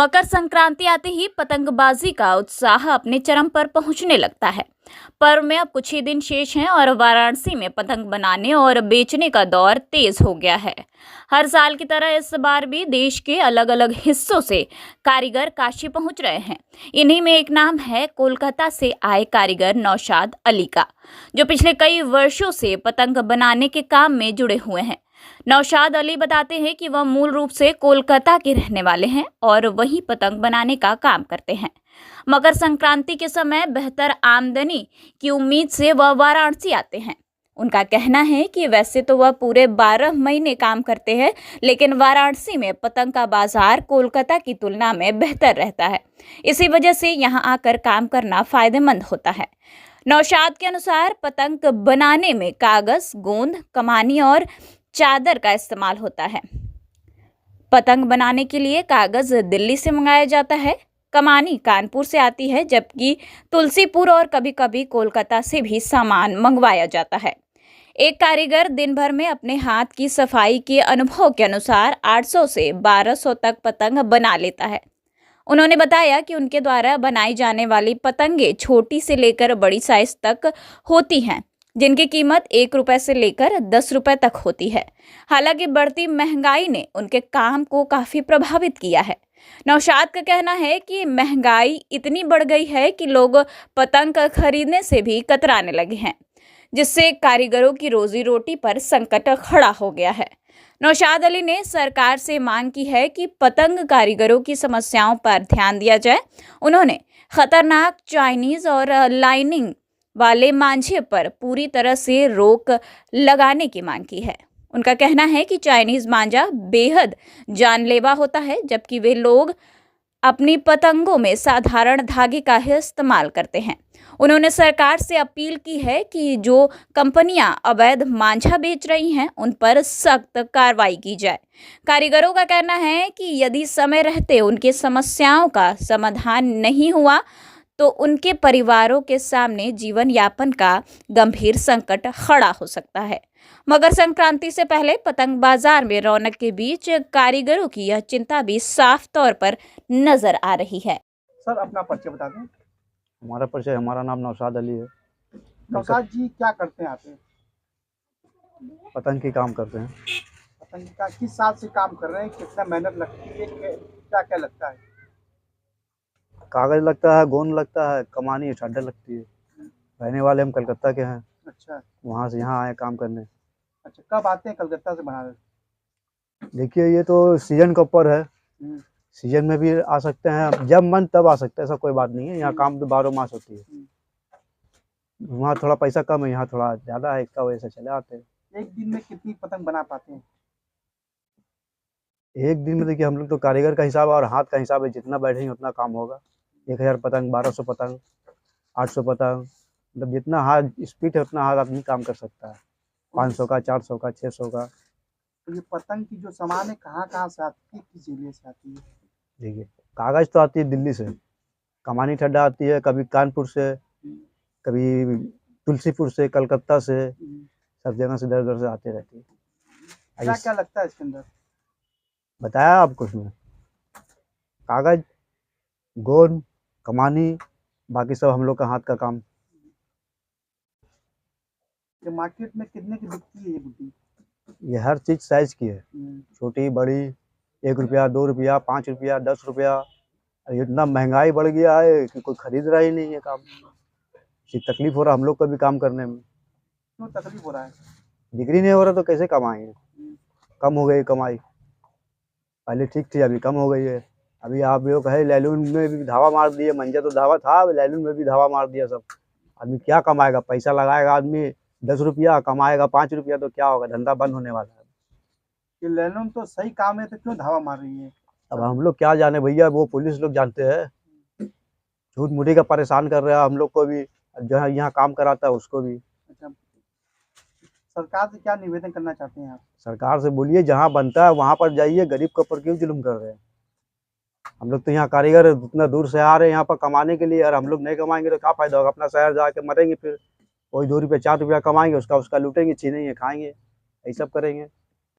मकर संक्रांति आते ही पतंगबाजी का उत्साह अपने चरम पर पहुंचने लगता है। पर्व में अब कुछ ही दिन शेष हैं और वाराणसी में पतंग बनाने और बेचने का दौर तेज हो गया है। हर साल की तरह इस बार भी देश के अलग अलग हिस्सों से कारीगर काशी पहुंच रहे हैं। इन्हीं में एक नाम है कोलकाता से आए कारीगर नौशाद अली का, जो पिछले कई वर्षों से पतंग बनाने के काम में जुड़े हुए हैं। नौशाद अली बताते हैं कि वह मूल रूप से कोलकाता के रहने वाले हैं और वहीं पतंग बनाने का काम करते हैं। मकर संक्रांति के समय बेहतर आमदनी की उम्मीद से वह वाराणसी आते हैं। उनका कहना है कि वैसे तो वह पूरे 12 महीने काम करते हैं, लेकिन वाराणसी में पतंग का बाजार कोलकाता की तुलना में बेहतर रहता है। इसी वजह से यहां आकर काम करना फायदेमंद होता है। नौशाद के अनुसार पतंग बनाने में कागज, गोंद, कमानी और चादर का इस्तेमाल होता है। पतंग बनाने के लिए कागज दिल्ली से मंगाया जाता है, कमानी कानपुर से आती है, जबकि तुलसीपुर और कभी कभी कोलकाता से भी सामान मंगवाया जाता है। एक कारीगर दिन भर में अपने हाथ की सफाई के अनुभव के अनुसार 800 से 1200 तक पतंग बना लेता है। उन्होंने बताया कि उनके द्वारा बनाई जाने वाली पतंगे छोटी से लेकर बड़ी साइज तक होती हैं, जिनकी कीमत 1 रुपए से लेकर 10 रुपए तक होती है। हालांकि बढ़ती महंगाई ने उनके काम को काफी प्रभावित किया है। नौशाद का कहना है कि महंगाई इतनी बढ़ गई है कि लोग पतंग खरीदने से भी कतराने लगे हैं, जिससे कारीगरों की रोजी रोटी पर संकट खड़ा हो गया है। नौशाद अली ने सरकार से मांग की है कि पतंग कारीगरों की समस्याओं पर ध्यान दिया जाए। उन्होंने खतरनाक चाइनीज और लाइनिंग वाले मांझे पर पूरी तरह से रोक लगाने की मांग की है। उनका कहना है कि चाइनीज मांझा बेहद जानलेवा होता है, जबकि वे लोग अपनी पतंगों में साधारण धागे का ही इस्तेमाल करते हैं। उन्होंने सरकार से अपील की है कि जो कंपनियां अवैध मांझा बेच रही हैं, उन पर सख्त कार्रवाई की जाए। कारीगरों का कहना है कि यदि समय रहते उनकी समस्याओं का समाधान नहीं हुआ तो उनके परिवारों के सामने जीवन यापन का गंभीर संकट खड़ा हो सकता है। मकर संक्रांति से पहले पतंग बाजार में रौनक के बीच कारीगरों की यह चिंता भी साफ तौर पर नजर आ रही है। सर, अपना परिचय बता दें। हमारा नाम नौशाद अली है। नौशाद जी क्या करते हैं आप? पतंग की काम करते हैं। पतंग का किस साल से काम कर रहे हैं? कितना मेहनत लगती है? क्या क्या लगता है? कागज लगता है, गोंद लगता है, कमानी चादर लगती है। रहने वाले हम कलकत्ता के हैं। अच्छा, वहाँ से यहाँ आए काम करने। अच्छा, कब आते हैं कलकत्ता से बनारस? देखिए, ये तो सीजन के ऊपर है। सीजन में भी आ सकते हैं, जब मन तब आ सकते हैं, ऐसा कोई बात नहीं है। यहाँ काम तो 12 मास होती है। वहाँ थोड़ा पैसा कम है, यहाँ थोड़ा ज़्यादा है, इसका वजह से चले आते हैं। एक दिन में कितनी पतंग बना पाते हैं? एक दिन में देखिए, हम लोग तो कारीगर का हिसाब और हाथ का हिसाब है, जितना बैठेंगे उतना काम होगा। 1000 पतंग, 1200 पतंग, 800 पतंग, मतलब जितना हाथ स्पीड है उतना हाथ आदमी काम कर सकता है। 500 का, 400 का, 600 का। तो ये पतंग की जो सामान है कहाँ से आती है, किस जिले से आती है? देखिए, कागज तो आती है दिल्ली से, कमानी ठड्डा आती है, कभी कानपुर से, कभी तुलसीपुर से, कलकत्ता से, सब जगह से इधर उधर से आते रहती है। क्या क्या लगता है इसके अंदर? बताया आपको, उसमें कागज, गोंद, कमानी, बाकी सब हम लोग का हाथ का काम। ये मार्केट में कितने की बिकती है ये गुड्डी? ये हर चीज साइज की है, छोटी बड़ी, 1 रुपया, 2 रुपया, 5 रुपया, 10 रुपया। इतना महंगाई बढ़ गया है कि कोई खरीद रहा ही नहीं है काम। तकलीफ हो रहा हम लोग को भी काम करने में। क्यों तकलीफ हो रहा है? बिक्री नहीं हो रहा तो कैसे कमाएंगे? कम हो गई कमाई। पहले ठीक थी, अभी कम हो गई है। अभी आप लोग है लैलून में भी धावा मार दिए, मंजा तो धावा था, लैलून में भी धावा मार दिया सब। आदमी क्या कमाएगा? पैसा लगाएगा आदमी 10 रुपया, कमाएगा 5 रुपया, तो क्या होगा? धंधा बंद होने वाला है। ये लैलून तो सही काम है, तो क्यों धावा मार रही है? अब हम लोग क्या जाने भैया, वो पुलिस लोग जानते हैं। झूठ मूठी का परेशान कर रहा है हम लोग को भी, जो है यहाँ काम कराता है उसको भी। अच्छा, सरकार से क्या निवेदन करना चाहते हैं आप? सरकार से बोलिए, जहाँ बनता है वहाँ पर जाइए, गरीब के ऊपर क्यों जुल्म कर रहे हैं? हम लोग तो यहाँ कारीगर इतना दूर से आ रहे हैं यहाँ पर कमाने के लिए, और हम लोग नहीं कमाएंगे तो क्या फायदा होगा? अपना शहर जाके मरेंगे, फिर वही 2 रुपया 4 रुपया कमाएंगे, उसका लूटेंगे, छीनेंगे, खाएंगे, यही सब करेंगे।